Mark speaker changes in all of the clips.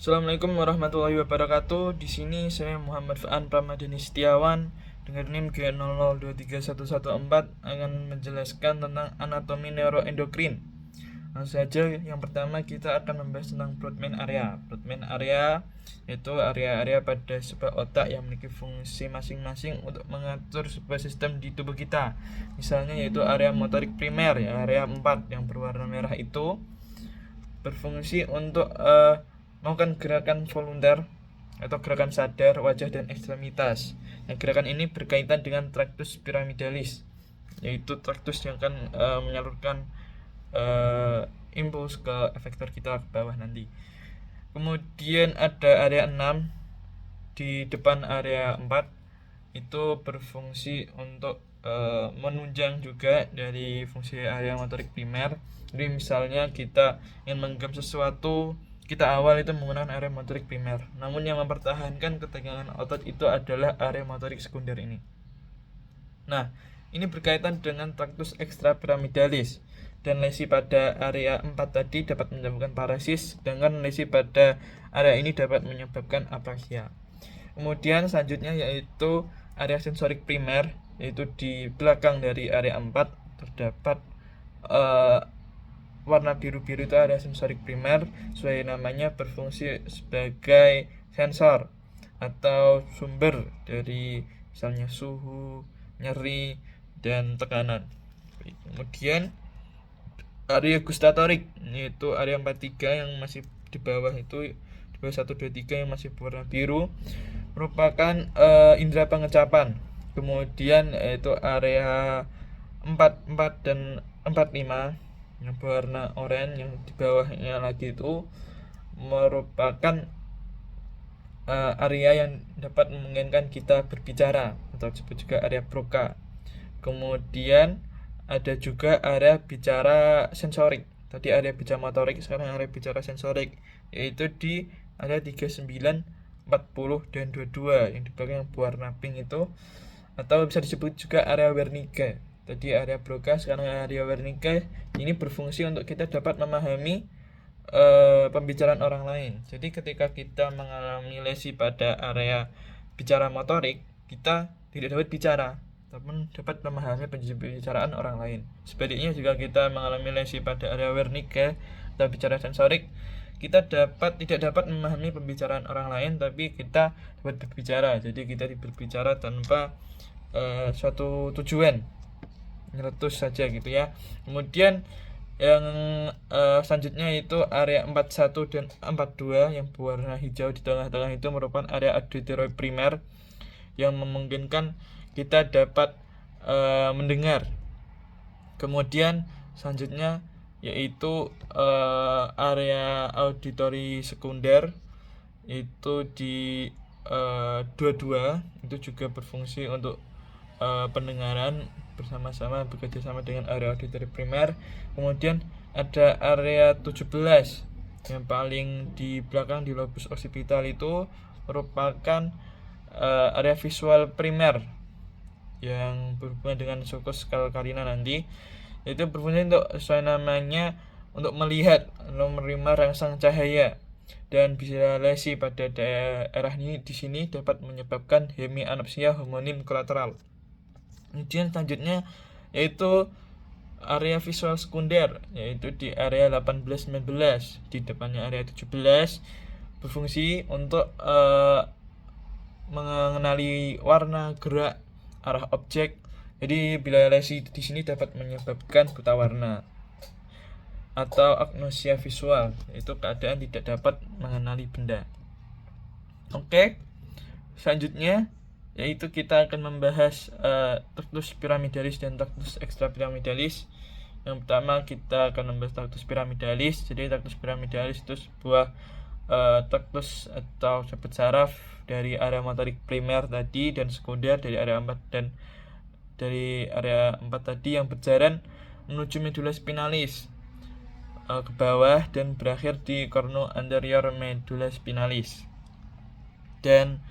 Speaker 1: Assalamualaikum warahmatullahi wabarakatuh. Di sini saya Muhammad Faan Pramadani Setiawan dengan NIM G00231114 akan menjelaskan tentang anatomi neuroendokrin. Langsung saja, yang pertama kita akan membahas tentang Brodmann area. Brodmann area yaitu area-area pada sebuah otak yang memiliki fungsi masing-masing untuk mengatur sebuah sistem di tubuh kita. Misalnya yaitu area motorik primer, ya, area 4 yang berwarna merah itu berfungsi untuk melakukan gerakan volunteer atau gerakan sadar wajah dan ekstremitas. Nah, gerakan ini berkaitan dengan tractus pyramidalis, yaitu tractus yang akan menyalurkan impuls ke efektor kita ke bawah nanti. Kemudian ada area 6 di depan area 4, itu berfungsi untuk menunjang juga dari fungsi area motorik primer. Jadi misalnya kita ingin menggenggam sesuatu, kita awal itu menggunakan area motorik primer, namun yang mempertahankan ketegangan otot itu adalah area motorik sekunder ini. Nah, ini berkaitan dengan tractus extrapyramidalis, dan lesi pada area 4 tadi dapat menyebabkan paresis, sedangkan lesi pada area ini dapat menyebabkan apraxia. Kemudian selanjutnya yaitu area sensorik primer, yaitu di belakang dari area 4 terdapat warna biru-biru, itu area sensorik primer. Sesuai namanya berfungsi sebagai sensor atau sumber dari misalnya suhu, nyeri, dan tekanan. Kemudian area gustatorik, yaitu area 43 yang masih di bawah itu, di bawah 1, 2, 3 yang masih berwarna biru, merupakan indera pengecapan. Kemudian yaitu area 44 dan 45 yang berwarna oranye, yang di bawahnya lagi itu merupakan area yang dapat memungkinkan kita berbicara atau disebut juga area Broca. Kemudian ada juga area bicara sensorik. Tadi area bicara motorik, sekarang area bicara sensorik, yaitu di area 39, 40, dan 22 yang di belakang yang berwarna pink itu, atau bisa disebut juga area Wernicke. Tadi area Broca, sekarang area Wernicke. Ini berfungsi untuk kita dapat memahami pembicaraan orang lain. Jadi ketika kita mengalami lesi pada area bicara motorik, kita tidak dapat bicara, namun dapat memahami pembicaraan orang lain. Sebaliknya, jika kita mengalami lesi pada area Wernicke atau bicara sensorik, kita tidak dapat memahami pembicaraan orang lain, tapi kita dapat berbicara. Jadi kita berbicara tanpa suatu tujuan, nyeletus saja gitu ya. Kemudian yang selanjutnya itu area 41 dan 42 yang berwarna hijau di tengah-tengah itu merupakan area auditory primer yang memungkinkan kita dapat mendengar. Kemudian selanjutnya yaitu area auditory sekunder, itu di 22, itu juga berfungsi untuk pendengaran, bersama-sama bekerja sama dengan area auditory primer. Kemudian ada area 17 yang paling di belakang di lobus occipital, itu merupakan area visual primer yang berhubungan dengan sulcus calcarina nanti. Itu berfungsi untuk sesuai namanya untuk melihat atau menerima rangsang cahaya, dan bisa lesi pada daerah ini di sini dapat menyebabkan hemianopsia homonim kolateral. Kemudian selanjutnya yaitu area visual sekunder, yaitu di area 18-19 di depannya area 17, berfungsi untuk mengenali warna, gerak, arah objek. Jadi bila lesi di sini dapat menyebabkan buta warna atau agnosia visual, itu keadaan tidak dapat mengenali benda. Oke, selanjutnya yaitu kita akan membahas tractus pyramidalis dan tractus extrapyramidalis. Yang pertama kita akan membahas tractus pyramidalis. Jadi tractus pyramidalis itu sebuah tractus atau cabut saraf dari area motorik primer tadi dan sekunder dari area 4 dan dari area 4 tadi yang berjalan menuju medula spinalis ke bawah dan berakhir di cornu anterior medula spinalis. Dan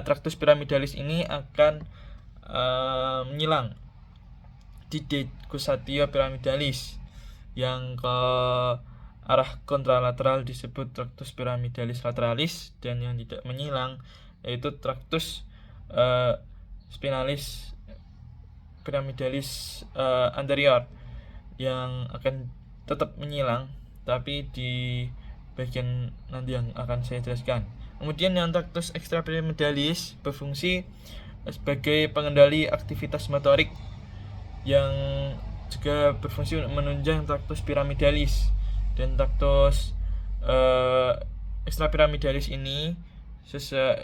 Speaker 1: tractus pyramidalis ini akan menyilang di decussatio pyramidalis yang ke arah kontralateral disebut tractus piramidalis lateralis, dan yang tidak menyilang yaitu tractus spinalis piramidalis anterior, yang akan tetap menyilang tapi di bagian nanti yang akan saya jelaskan. Kemudian yang tractus extrapiramidalis berfungsi sebagai pengendali aktivitas motorik, yang juga berfungsi untuk menunjang tractus piramidalis. Dan tractus extrapiramidalis ini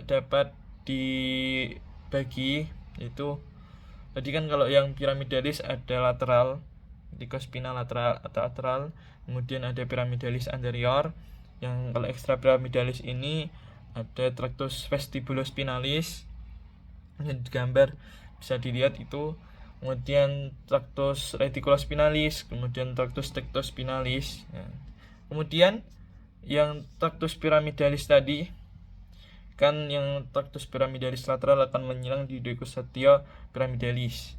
Speaker 1: dapat dibagi, yaitu tadi kan kalau yang piramidalis ada lateral, vertikospinal lateral atau lateral, kemudian ada piramidalis anterior. Yang kalau extrapiramidalis ini ada tractus vestibulospinalis, yang digambar bisa dilihat itu, kemudian tractus reticulospinalis, kemudian tractus tectospinalis. Kemudian yang tractus piramidalis tadi kan, yang tractus piramidalis lateral akan menyilang di decussatio piramidalis.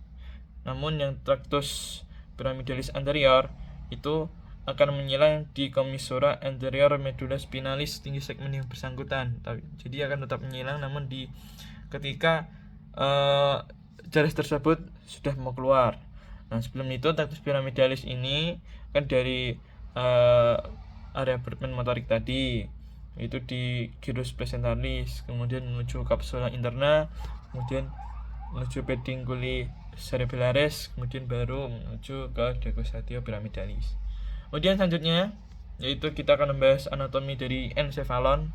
Speaker 1: Namun yang tractus piramidalis anterior itu akan menyilang di commissura anterior medulla spinalis tinggi segmen yang bersangkutan. Jadi akan tetap menyilang, namun di ketika garis tersebut sudah mau keluar. Nah, sebelum itu tractus piramidalis ini kan dari area bermain motorik tadi, itu di gyrus placentalis, kemudian menuju capsula interna, kemudian menuju pedunculi cerebellaris, kemudian baru menuju ke decussatio piramidalis. Kemudian selanjutnya yaitu kita akan membahas anatomi dari encephalon.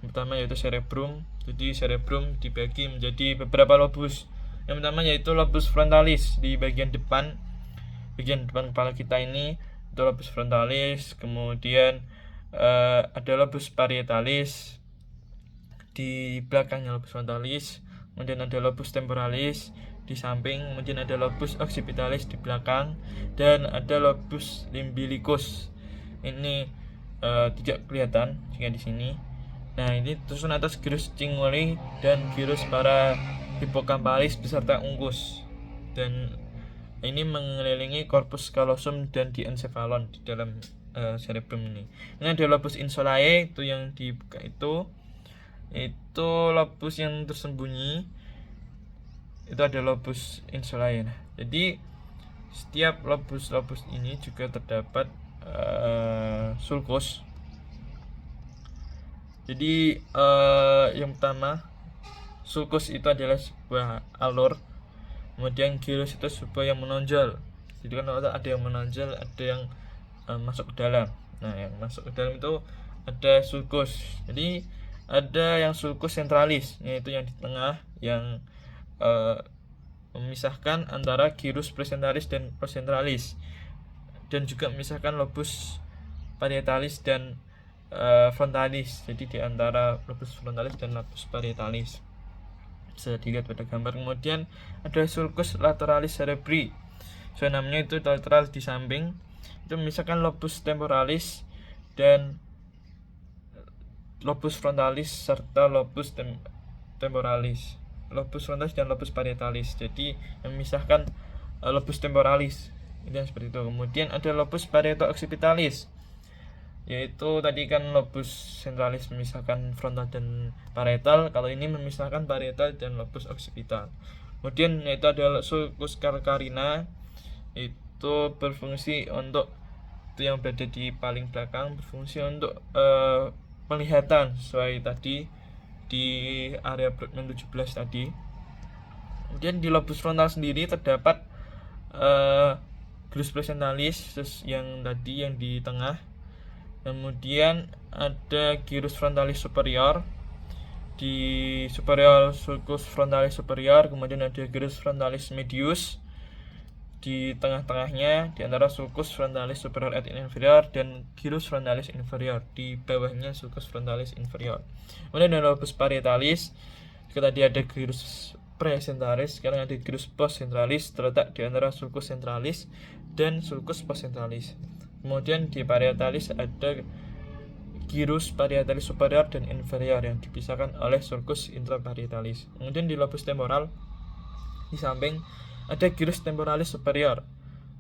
Speaker 1: Yang pertama yaitu cerebrum. Jadi cerebrum dibagi menjadi beberapa lobus. Yang pertama yaitu lobus frontalis di bagian depan kepala kita ini, itu lobus frontalis. Kemudian ada lobus parietalis di belakangnya lobus frontalis. Kemudian ada lobus temporalis di samping, kemudian ada lobus occipitalis di belakang, dan ada lobus limbilicus. Ini tidak kelihatan jika di sini. Nah, ini tersusun atas gyrus cinguli dan gyrus para hippocampalis beserta ungkus, dan ini mengelilingi corpus callosum dan diencephalon di dalam cerebrum ini. Ini ada lobus insulae, itu yang dibuka itu lobus yang tersembunyi, itu ada lobus insulae. Nah, jadi setiap lobus ini juga terdapat sulcus. Jadi yang pertama, sulcus itu adalah sebuah alur, kemudian gyrus itu sebuah yang menonjol. Jadi kan ada yang menonjol, ada yang masuk ke dalam. Nah, yang masuk ke dalam itu ada sulcus. Jadi ada yang sulcus centralis, yaitu yang di tengah, yang memisahkan antara gyrus placentalis dan procentralis, dan juga memisahkan lobus parietalis dan frontalis. Jadi di antara lobus frontalis dan lobus parietalis bisa dilihat pada gambar. Kemudian ada sulcus lateralis cerebri, so namanya itu lateral di samping, itu memisahkan lobus temporalis dan lobus frontalis serta lobus temporalis, lobus frontalis dan lobus parietalis. Jadi yang memisahkan lobus temporalis itu yang seperti itu. Kemudian ada lobus parieto-occipitalis, yaitu tadi kan lobus centralis memisahkan frontal dan parietal, kalau ini memisahkan parietal dan lobus occipital. Kemudian yaitu ada sulcus calcarina, itu berfungsi untuk, itu yang berada di paling belakang, berfungsi untuk penglihatan sesuai tadi di area Brodmann 17 tadi. Kemudian di lobus frontal sendiri terdapat gyrus placentalis, terus yang tadi yang di tengah. Kemudian ada gyrus frontalis superior di superior sulcus frontalis superior, kemudian ada gyrus frontalis medius di tengah-tengahnya di antara sulcus frontalis superior et inferior dan gyrus frontalis inferior di bawahnya sulcus frontalis inferior. Kemudian ada lobus parietalis, jika tadi ada gyrus presentalis, sekarang ada gyrus postcentralis terletak di antara sulcus centralis dan sulcus postcentralis. Kemudian di parietalis ada gyrus parietalis superior dan inferior yang dipisahkan oleh sulcus intraparietalis. Kemudian di lobus temporal di samping ada gyrus temporalis superior,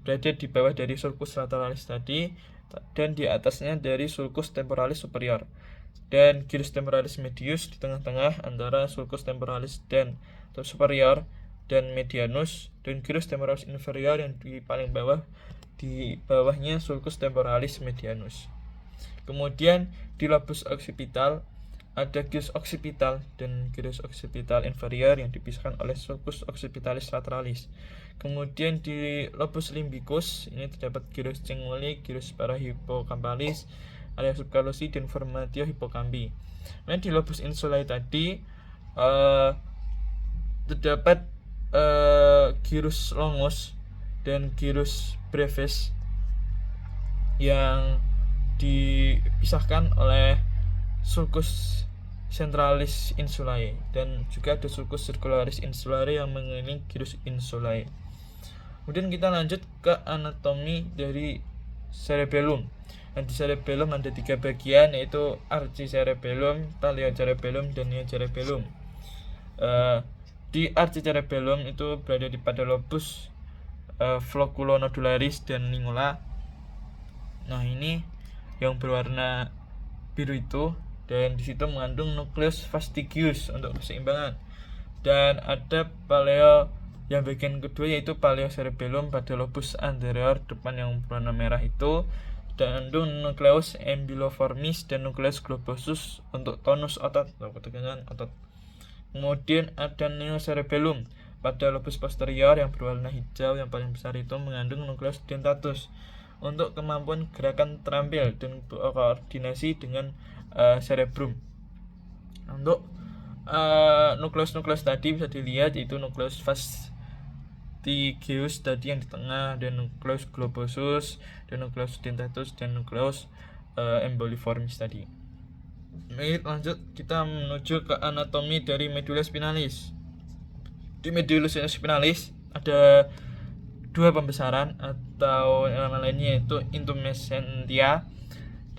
Speaker 1: berada di bawah dari sulcus lateralis tadi, dan di atasnya dari sulcus temporalis superior, dan gyrus temporalis medius di tengah-tengah antara sulcus temporalis dan superior dan medianus, dan gyrus temporalis inferior yang di paling bawah, di bawahnya sulcus temporalis medianus. Kemudian di lobus occipital ada gyrus occipital dan gyrus occipital inferior yang dipisahkan oleh sulcus occipitalis lateralis. Kemudian di lobus limbicus ini terdapat gyrus cinguli, gyrus parahipokampalis, area subcalosi dan formatio hippocampii. Nah, di lobus insulae tadi terdapat gyrus longus dan gyrus brevis yang dipisahkan oleh sulcus centralis insulae, dan juga ada sulcus circularis insulae yang mengelilingi gyrus insulae. Kemudian kita lanjut ke anatomi dari cerebellum. Nah, di cerebellum ada 3 bagian, yaitu archicerebellum, paliocerebellum, dan neocerebellum. Di archicerebellum itu berada di pada lobus floculonodularis dan lingula. Nah, ini yang berwarna biru itu, dan di situ mengandung nukleus fastigius untuk keseimbangan. Dan ada paleo yang bagian kedua, yaitu paliocerebellum pada lobus anterior depan yang berwarna merah itu, dan mengandung nukleus embyloformis dan nukleus globosus untuk tonus otot atau ketegangan otot. Kemudian ada neocerebellum pada lobus posterior yang berwarna hijau yang paling besar itu, mengandung nukleus dentatus untuk kemampuan gerakan terampil dan koordinasi dengan cerebrum. Untuk nukleus-nukleus tadi bisa dilihat, yaitu nukleus fastigius tadi yang di tengah, dan nukleus globosus, dan nukleus dentatus, dan nukleus emboliformis tadi. Baik, lanjut kita menuju ke anatomi dari medulla spinalis. Di medulla spinalis ada 2 pembesaran atau nama lainnya yaitu intumescentia,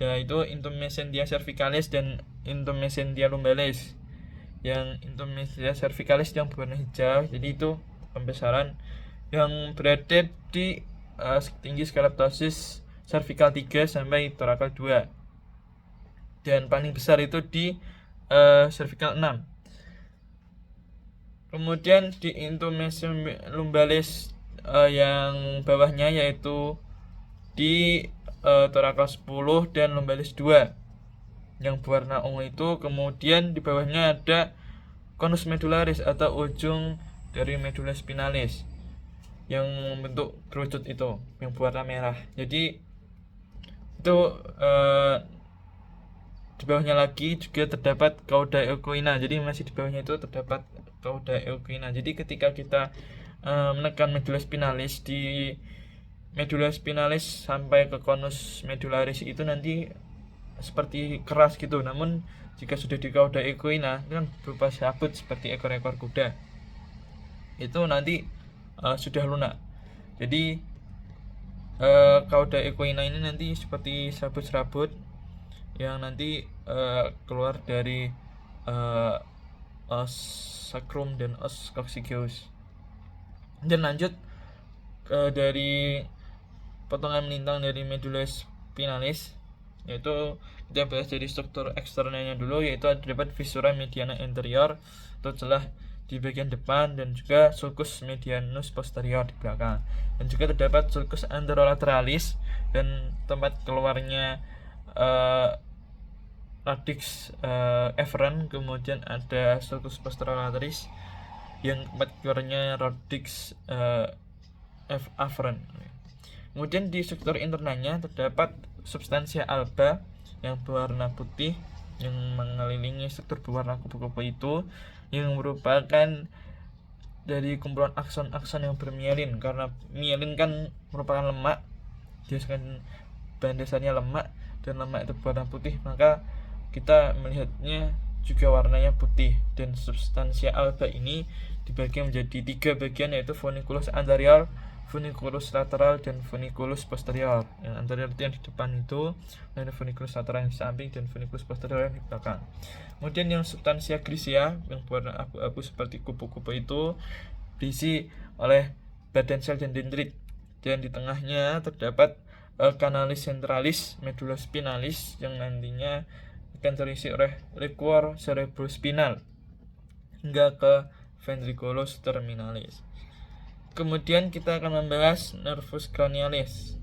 Speaker 1: yaitu intumescentia cervicalis dan intumescentia lumbalis. Yang intumescentia cervicalis yang berwarna hijau, jadi itu pembesaran yang berada di tinggi skala ptosis cervical 3 sampai thoracal 2, dan paling besar itu di cervical 6. Kemudian di intumescentia lumbalis yang bawahnya yaitu di thoracal 10 dan lumbalis 2 yang berwarna ungu itu. Kemudian di bawahnya ada conus medullaris atau ujung dari medulla spinalis yang membentuk kerucut itu yang berwarna merah. Jadi itu di bawahnya lagi juga terdapat cauda equina. Jadi masih di bawahnya itu terdapat cauda equina. Jadi ketika kita menekan medulla spinalis, di medulla spinalis sampai ke conus medullaris itu nanti seperti keras gitu. Namun jika sudah di cauda equina itu kan berupa sabut seperti ekor-ekor kuda, itu nanti sudah lunak. Jadi cauda equina ini nanti seperti serabut-serabut yang nanti keluar dari os sacrum dan os coccygeus. Dan lanjut dari potongan melintang dari medulla spinalis, yaitu kita bahas dari struktur eksternalnya dulu, yaitu terdapat viscera mediana anterior atau celah di bagian depan, dan juga sulcus medianus posterior di belakang, dan juga terdapat sulcus anterolateralis dan tempat keluarnya radix efferent. Kemudian ada sulcus posterolateris yang tempat keluarnya radix afferent. Kemudian di struktur internalnya terdapat substansia alba yang berwarna putih yang mengelilingi struktur berwarna kupu-kupu itu, yang merupakan dari kumpulan akson-akson yang bermielin. Karena mielin kan merupakan lemak, biasanya bahan dasarnya lemak, dan lemak itu berwarna putih, maka kita melihatnya juga warnanya putih. Dan substansia alba ini dibagi menjadi 3 bagian, yaitu funiculus anterior, funiculus lateral, dan funiculus posterior. Yang anterior itu yang di depan itu, dan funiculus lateral yang di samping, dan funiculus posterior yang di belakang. Kemudian yang substansia grisea yang berwarna abu-abu seperti kupu-kupu itu diisi oleh badan sel dan dendrit, dan di tengahnya terdapat kanalis centralis, medulla spinalis yang nantinya akan terisi oleh liquor cerebrospinal hingga ke ventriculus terminalis. Kemudian kita akan membahas nervus cranialis.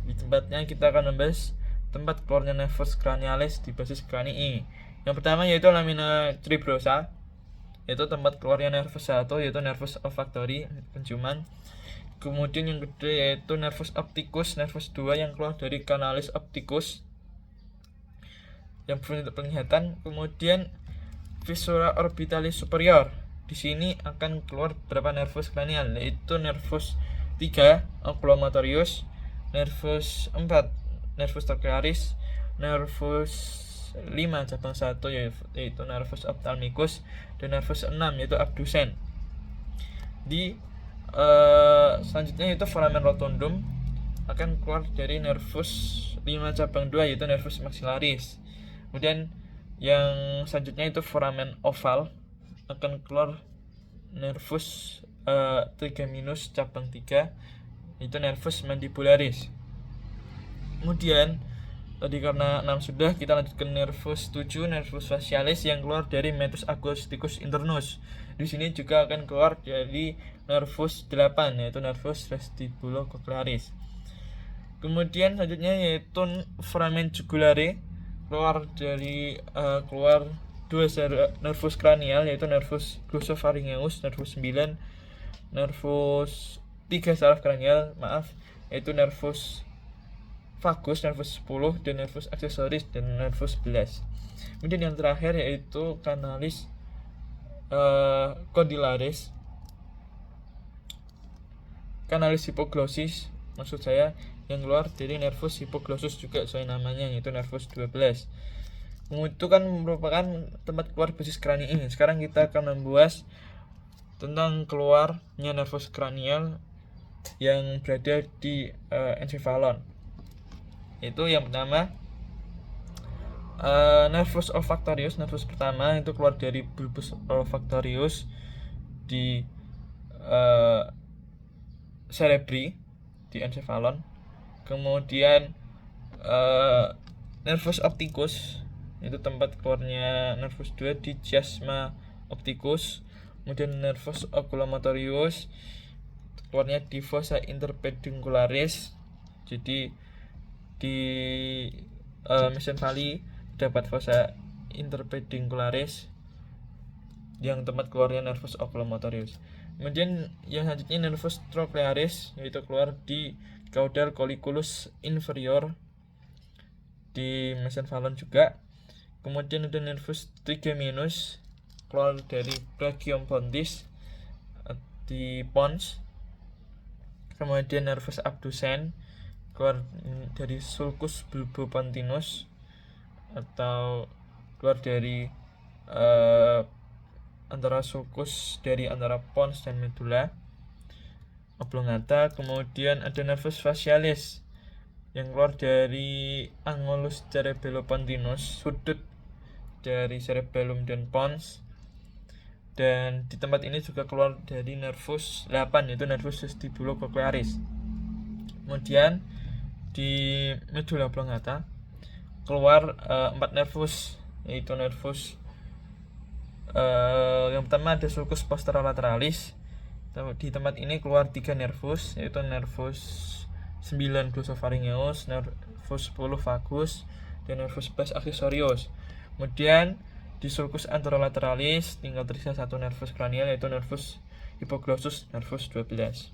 Speaker 1: Di tempatnya kita akan membahas tempat keluarnya nervus cranialis di basis cranii. Yang pertama yaitu lamina cerebrosa, yaitu tempat keluarnya nervus 1 yaitu nervus olfactory, penciuman. Kemudian yang kedua yaitu nervus opticus, nervus 2 yang keluar dari canalis opticus yang berfungsi untuk penglihatan. Kemudian viscera orbitalis superior. Di sini akan keluar beberapa nervus cranial, yaitu nervus 3 oculomotorius, nervus 4 nervus trochlearis, nervus 5 cabang 1 yaitu nervus ophthalmicus, dan nervus 6 yaitu abdusen. Di selanjutnya itu foramen rotundum akan keluar dari nervus 5 cabang 2 yaitu nervus maxillaris. Kemudian yang selanjutnya itu foramen oval akan keluar nervus trigeminus cabang 3 yaitu nervus mandibularis. Kemudian tadi karena 6 sudah, kita lanjutkan nervus 7 nervus facialis yang keluar dari metus acousticus internus. Di sini juga akan keluar dari nervus 8 yaitu nervus vestibulocochlearis. Kemudian selanjutnya yaitu foramen jugulare keluar dari dua nervus cranial yaitu nervus glossopharyngeus, nervus 9, nervus 3 saraf cranial, yaitu nervus vagus, nervus 10, dan nervus aksesoris dan nervus 11. Kemudian yang terakhir yaitu canalis condylaris, canalis hypoglosis maksud saya, yang keluar dari nervus hypoglossus juga sesuai namanya yaitu nervus 12. Itu kan merupakan tempat keluar basis kranii. Sekarang kita akan membahas tentang keluarnya nervus cranial yang berada di encephalon. Itu yang pertama nervus olfactorius, nervus pertama itu keluar dari bulbus olfactorius di cerebri di encephalon. Kemudian nervus opticus itu tempat keluarnya nervus 2 di chiasma opticus. Kemudian nervus oculomotorius keluarnya di fossa interpeduncularis. Jadi di mesencephaly dapat fossa interpeduncularis yang tempat keluarnya nervus oculomotorius. Kemudian yang selanjutnya nervus trochlearis yaitu keluar di caudal colliculus inferior di mesencephalon juga. Kemudian ada nervus trigeminus keluar dari brachium pontis di pons. Kemudian nervus abdusen keluar dari sulcus bulbopontinus atau keluar dari antara sulcus dari antara pons dan medulla oblongata. Kemudian ada nervus facialis yang keluar dari angulus cerebellopontinus, sudut dari cerebellum dan pons. Dan di tempat ini juga keluar dari nervus 8 yaitu nervus vestibulocochlearis. Kemudian di medulla oblongata keluar 4 nervus yaitu nervus yang pertama ada sulcus posterolaterales. Di tempat ini keluar 3 nervus yaitu nervus 9 glossopharyngeus, nervus 10 vagus, dan nervus 11 accessorius. Kemudian di sulcus anterolateralis tinggal tersisa 1 nervus cranial yaitu nervus hypoglossus, nervus 12.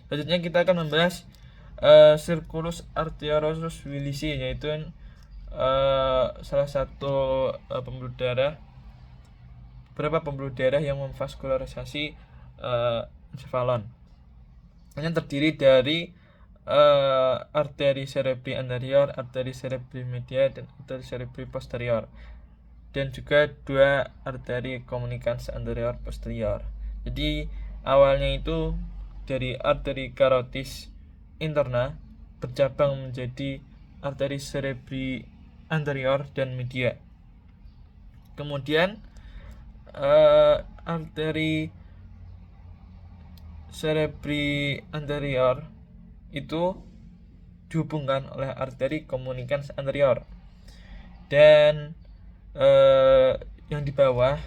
Speaker 1: Selanjutnya kita akan membahas circulus arteriosus willisi yaitu salah satu pembuluh darah, beberapa pembuluh darah yang memvaskularisasi encephalon. Yang terdiri dari arteri cerebri anterior, arteri cerebri medial, dan arteri cerebri posterior, dan juga 2 arteri comunicans anterior posterior. Jadi awalnya itu dari arteri carotis interna bercabang menjadi arteri cerebri anterior dan media. Kemudian arteri cerebri anterior itu dihubungkan oleh arteri komunikans anterior. Dan yang di bawah,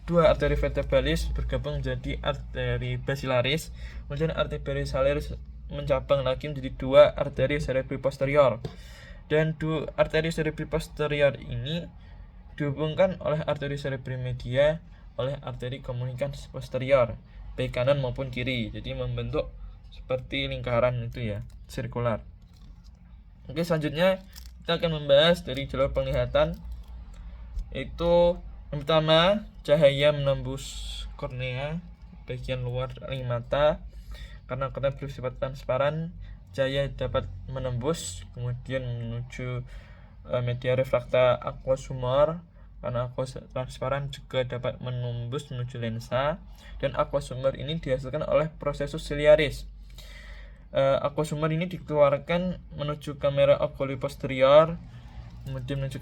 Speaker 1: dua arteri vertebralis bergabung menjadi arteri basilaris, kemudian arteri basilaris mencabang lagi menjadi dua arteri cerebri posterior, dan dua arteri cerebri posterior ini dihubungkan oleh arteri cerebri media oleh arteri komunikans posterior, baik kanan maupun kiri, jadi membentuk seperti lingkaran itu ya, sirkular. Oke, selanjutnya kita akan membahas dari jalur penglihatan, yaitu yang pertama, cahaya menembus kornea bagian luar ring mata. Karena kornea bersifat transparan, cahaya dapat menembus kemudian menuju media refrakta aqueous humor. Karena aqueous transparan juga dapat menembus menuju lensa, dan aqueous humor ini dihasilkan oleh prosesus ciliaris. Aqueous humor ini dikeluarkan menuju kamera oculi posterior, kemudian menuju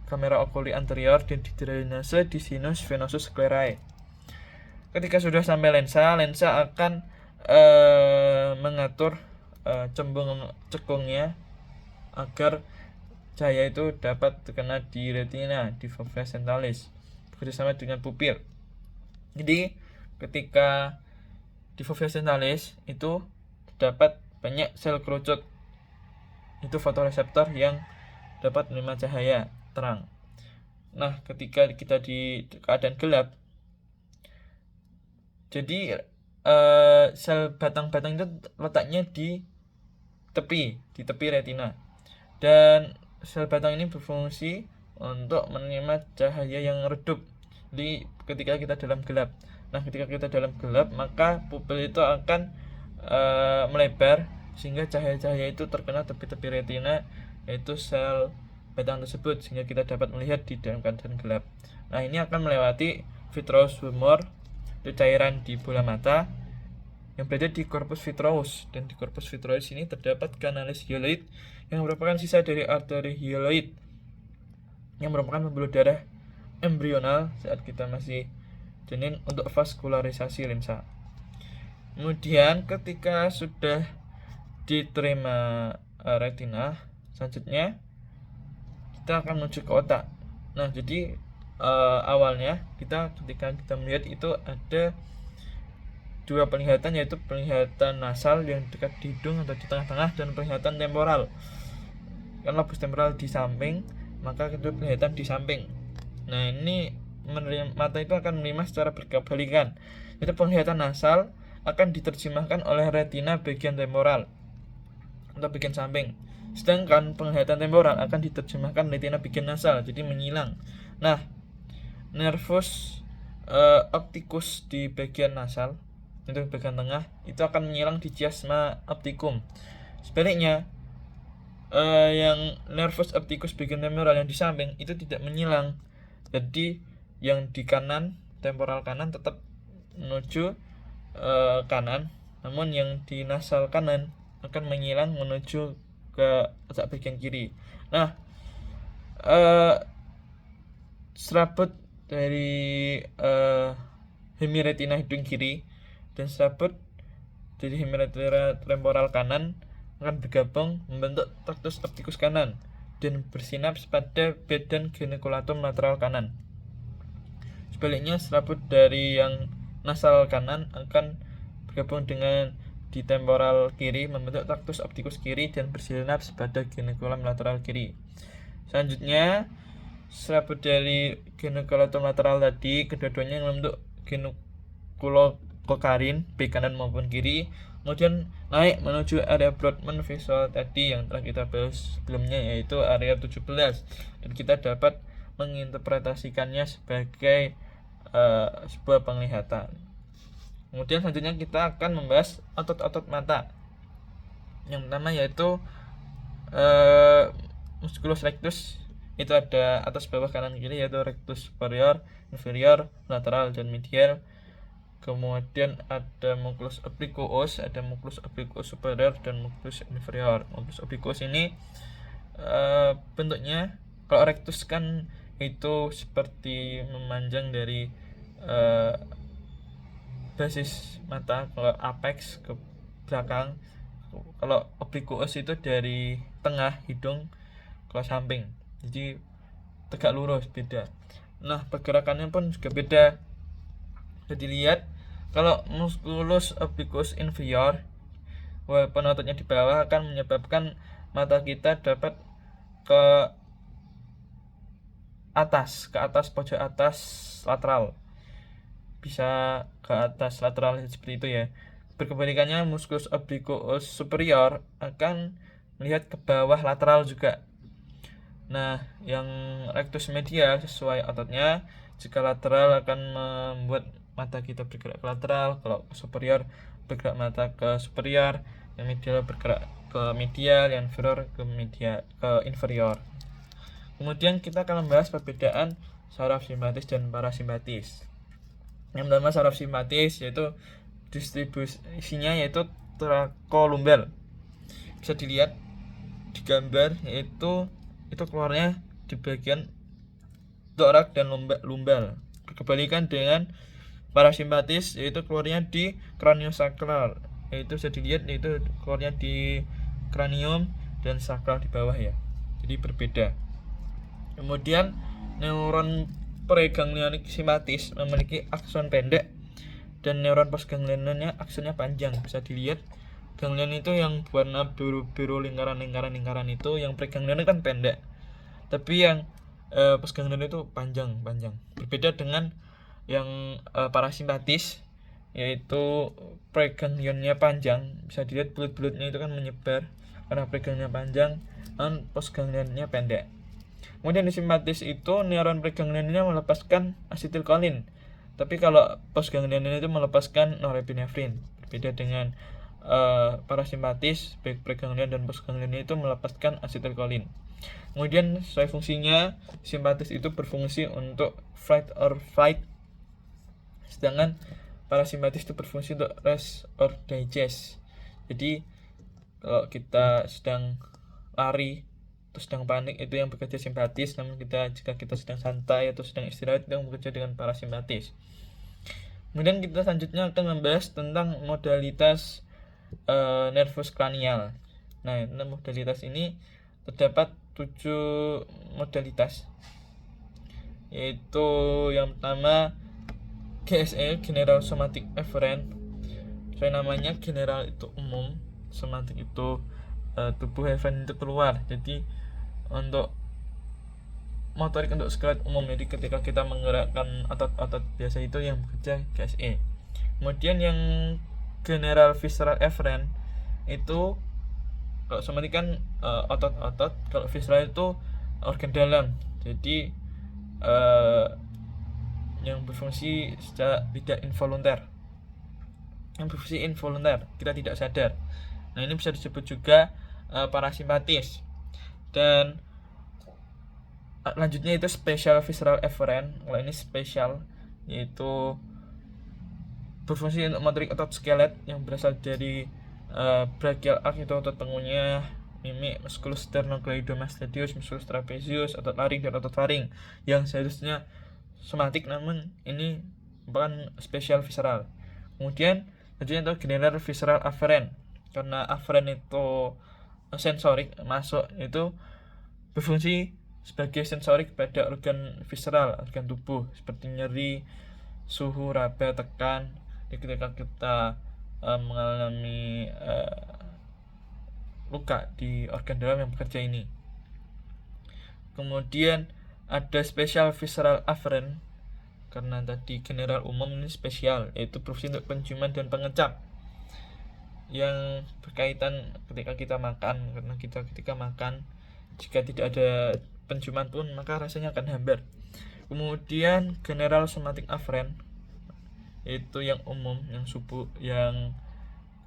Speaker 1: kamera oculi anterior, dan didrainase di sinus venosus sclerae. Ketika sudah sampai lensa akan mengatur cekungnya agar cahaya itu dapat terkena di retina, di fovea centralis, bekerjasama dengan pupil. Jadi ketika di fovea centralis itu dapat banyak sel kerucut, itu fotoreseptor yang dapat menerima cahaya terang. Nah, ketika kita di keadaan gelap, jadi sel batang-batang itu letaknya di tepi retina, dan sel batang ini berfungsi untuk menerima cahaya yang redup. Jadi ketika kita dalam gelap, maka pupil itu akan melebar sehingga cahaya-cahaya itu terkena tepi-tepi retina, yaitu sel batang tersebut, sehingga kita dapat melihat di dalam keadaan gelap. Nah, ini akan melewati vitreous humor, itu cairan di bola mata yang berada di corpus vitreus, dan di corpus vitreus ini terdapat kanalis hyaluroid yang merupakan sisa dari arteri hyaluroid yang merupakan pembuluh darah embrional saat kita masih janin untuk vaskularisasi lensa. Kemudian ketika sudah diterima retina, selanjutnya kita akan menuju ke otak. Nah, jadi awalnya ketika kita melihat itu ada dua penglihatan, yaitu penglihatan nasal yang dekat di hidung atau di tengah-tengah, dan penglihatan temporal. Kan lobus temporal di samping, maka kedua penglihatan di samping. Nah, ini mata itu akan menerima secara berkebalikan. Itu penglihatan nasal akan diterjemahkan oleh retina bagian temporal atau bagian samping, sedangkan penglihatan temporal akan diterjemahkan retina bagian nasal, jadi menyilang. Nah, nervus opticus di bagian nasal, itu bagian tengah, itu akan menyilang di chiasma opticum. Sebaliknya, yang nervus opticus bagian temporal yang di samping itu tidak menyilang, jadi yang di kanan, temporal kanan tetap menuju kanan, namun yang di nasal kanan akan menyilang menuju ke otak bagian kiri. Nah, serabut dari hemiretina hidung kiri dan serabut dari hemiretina temporal kanan akan bergabung membentuk tractus opticus kanan dan bersinaps pada badan genukulatum lateral kanan. Sebaliknya, serabut dari yang nasal kanan akan bergabung dengan di temporal kiri membentuk tractus opticus kiri dan bersinaps pada genukulatum lateral kiri. Selanjutnya, serabut dari genukulatum lateral tadi, kedua-duanya membentuk genukulokokarin baik kanan maupun kiri, kemudian naik menuju area Brodmann visual tadi yang telah kita bahas sebelumnya, yaitu area 17, dan kita dapat menginterpretasikannya sebagai sebuah penglihatan. Kemudian selanjutnya kita akan membahas otot-otot mata. Yang pertama yaitu musculus rectus, itu ada atas, bawah, kanan, kiri, yaitu rectus superior, inferior, lateral, dan medial. Kemudian ada musculus obliquus, ada musculus obliquus superior dan musculus inferior. Musculus obliquus ini bentuknya, kalau rectus kan itu seperti memanjang dari basis mata ke apex ke belakang, Kalau obliquus itu dari tengah hidung ke samping, jadi tegak lurus, beda. Nah, pergerakannya pun juga beda. Jadi lihat, kalau musculus obliquus inferior, walaupun ototnya di bawah, akan menyebabkan mata kita dapat ke atas pojok atas lateral, bisa ke atas lateral seperti itu ya. Berkebalikannya, musculus obliquus superior akan melihat ke bawah lateral juga. Nah, yang rectus medial sesuai ototnya. Jika lateral akan membuat mata kita bergerak ke lateral, kalau superior bergerak mata ke superior, yang medial bergerak ke medial, yang inferior ke inferior. Kemudian kita akan membahas perbedaan saraf simpatis dan parasimpatis. Yang pertama, saraf simpatis yaitu distribusinya yaitu trakolumbal. Bisa dilihat di gambar, yaitu itu keluarnya di bagian torak dan lumbal. Berkebalikan dengan parasimpatis, yaitu keluarnya di kraniosakral, yaitu bisa dilihat yaitu keluarnya di kranium dan sakral di bawah ya. Jadi berbeda. Kemudian neuron preganglionik simpatis memiliki akson pendek dan neuron postganglionnya aksonnya panjang. Bisa dilihat ganglion itu yang warna biru-biru lingkaran itu, yang preganglion kan pendek, tapi yang postganglion itu panjang. Berbeda dengan yang parasimpatis, yaitu preganglionnya panjang. Bisa dilihat bulut-bulutnya itu kan menyebar karena preganglionnya panjang dan postganglionnya pendek. Kemudian di simpatis itu neuron preganglionnya melepaskan asetilkolin, tapi kalau postganglion itu melepaskan norepinefrin. Berbeda dengan parasimpatis, baik preganglion dan postganglion itu melepaskan asetilkolin. Kemudian sesuai fungsinya, simpatis itu berfungsi untuk flight or fight, sedangkan parasimpatis itu berfungsi untuk rest or digest. Jadi kalau kita sedang lari atau sedang panik, itu yang bekerja simpatis, namun jika kita sedang santai atau sedang istirahat, itu yang bekerja dengan parasimpatis. Kemudian kita selanjutnya akan membahas tentang modalitas nervus cranial. Nah, modalitas ini terdapat 7 modalitas, yaitu yang pertama GSE, General Somatic Efferent. Soalnya namanya general itu umum, somatic itu tubuh, efferent itu keluar. Jadi untuk motorik untuk skelet umum, jadi ketika kita menggerakkan otot-otot biasa itu yang bekerja GSE. Kemudian yang General Visceral Efferent itu kalau somatik kan otot-otot, kalau visceral itu organ dalam, jadi yang berfungsi secara tidak involunter, kita tidak sadar. Nah, ini bisa disebut juga parasimpatis. Dan lanjutnya itu Special Visceral Efferent. Kalau ini spesial, yaitu berfungsi untuk motorik otot skelet yang berasal dari brachial arch, itu otot tengunya, mimik, musculus sternocleidomastoideus, musculus trapezius, otot laring dan otot faring, yang seharusnya somatik namun ini bukan spesial visceral. Kemudian lanjutnya itu General Visceral Afferent. Karena afferent itu sensorik masuk, itu berfungsi sebagai sensorik pada organ visceral, organ tubuh seperti nyeri, suhu, raba, tekan. Ketika kita mengalami luka di organ dalam yang bekerja ini. Kemudian ada Special Visceral Afferent, karena tadi general umum, ini spesial, yaitu berfungsi untuk penciuman dan pengecap yang berkaitan ketika kita makan. Karena kita ketika makan, jika tidak ada penciuman pun maka rasanya akan hambar. Kemudian General Somatic Afferent, itu yang umum, yang yang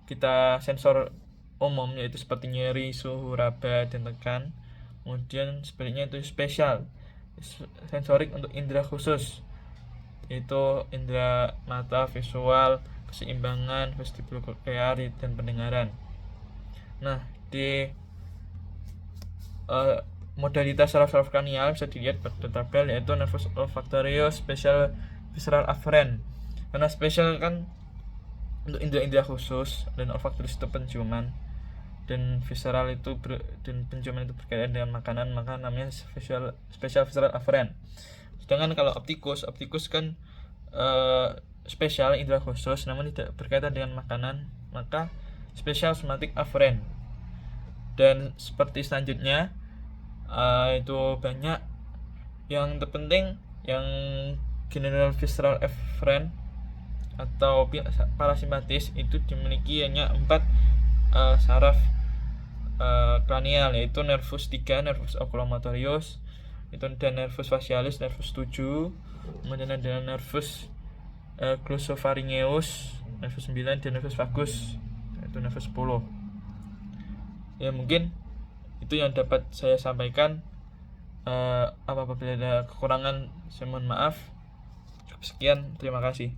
Speaker 1: kita sensor umum, yaitu seperti nyeri, suhu, raba, dan tekan. Kemudian sebaliknya itu spesial, sensorik untuk indera khusus, yaitu indera mata, visual, keseimbangan, vestibul koklear, dan pendengaran. Nah, di modalitas saraf kranial bisa dilihat pada tabel, yaitu nervus olfactorius special visceral afferent. Karena spesial kan untuk indera-indera khusus dan olfactorius itu penciuman. dan visceral itu dan penciuman itu berkaitan dengan makanan, maka namanya special visceral afferent. Sedangkan kalau optikus kan spesial indera khusus namun tidak berkaitan dengan makanan, maka special somatic afferent. Dan seperti selanjutnya itu banyak. Yang terpenting yang general visceral afferent atau parasimpatis itu dimiliki hanya 4 saraf kranial, yaitu nervus 3, nervus oculomotorius, itu ada nervus facialis, nervus 7, kemudian ada nervus glossopharyngeus, nervus 9, dan nervus vagus, yaitu nervus 10. Ya mungkin itu yang dapat saya sampaikan. Apabila ada kekurangan saya mohon maaf. Sekian, terima kasih.